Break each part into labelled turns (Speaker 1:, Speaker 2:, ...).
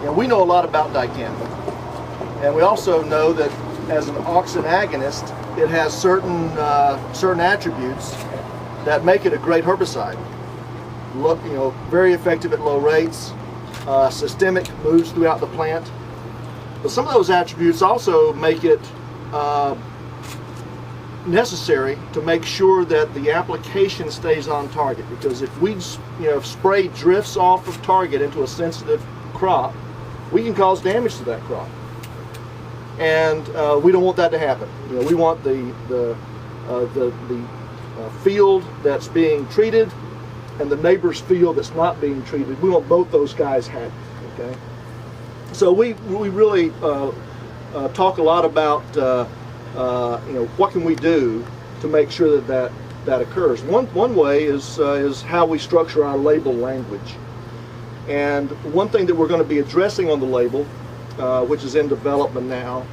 Speaker 1: we know a lot about dicamba, and we also know that as an auxin agonist, it has certain attributes that make it a great herbicide. Very effective at low rates, systemic, moves throughout the plant. But some of those attributes also make it necessary to make sure that the application stays on target, because if we if spray drifts off of target into a sensitive crop, we can cause damage to that crop, and we don't want that to happen. We want the field that's being treated and the neighbor's field that's not being treated. We want both those guys happy. Okay, so we really talk a lot about what can we do to make sure that occurs. One way is how we structure our label language. And one thing that we're going to be addressing on the label, which is in development now,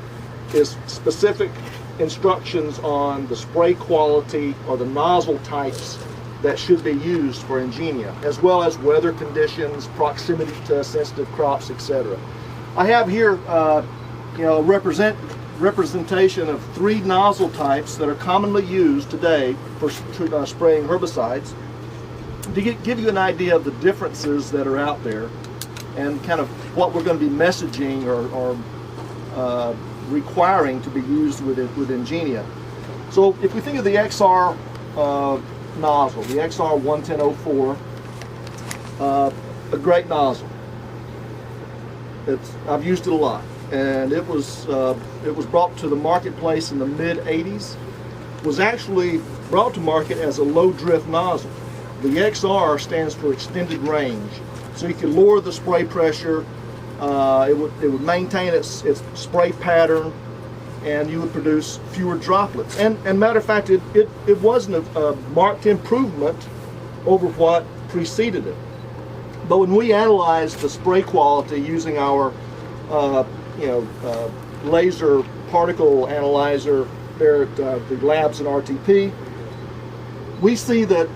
Speaker 1: is specific instructions on the spray quality or the nozzle types that should be used for Engenia, as well as weather conditions, proximity to sensitive crops, etc. I have here a representation of 3 nozzle types that are commonly used today for spraying herbicides, to give you an idea of the differences that are out there and kind of what we're going to be messaging or requiring to be used with Engenia. So if we think of the XR nozzle, the XR 11004, a great nozzle. I've used it a lot, and it was brought to the marketplace in the mid-80s. Was actually brought to market as a low drift nozzle. The XR stands for extended range, so you can lower the spray pressure. It would maintain its spray pattern, and you would produce fewer droplets. And matter of fact, it wasn't a marked improvement over what preceded it. But when we analyzed the spray quality using our laser particle analyzer there at the labs in RTP, we see that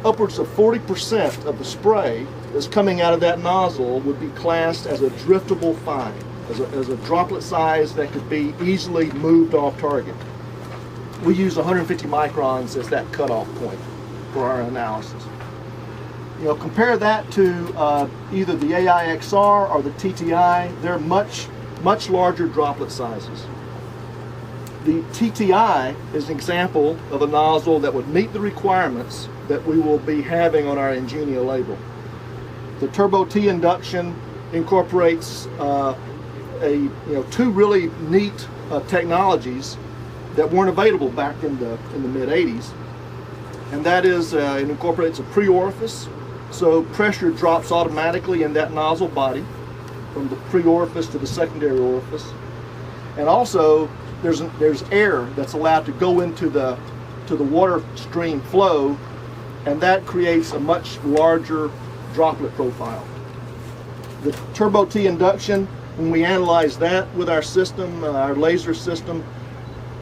Speaker 1: upwards of 40% of the spray that's coming out of that nozzle would be classed as a driftable fine, as a droplet size that could be easily moved off target. We use 150 microns as that cutoff point for our analysis. Compare that to either the AIXR or the TTI. They're much larger droplet sizes. The TTI is an example of a nozzle that would meet the requirements that we will be having on our Engenia label. The Turbo T induction incorporates two really neat technologies that weren't available back in the mid-80s, and that is it incorporates a pre-orifice, so pressure drops automatically in that nozzle body from the pre-orifice to the secondary orifice, and also there's air that's allowed to go into the water stream flow, and that creates a much larger droplet profile. The Turbo T induction, when we analyze that with our system, our laser system,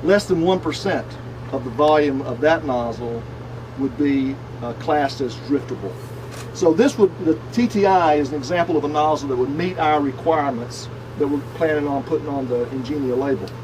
Speaker 1: less than 1% of the volume of that nozzle would be classed as driftable. So the TTI is an example of a nozzle that would meet our requirements that we're planning on putting on the Engenia label.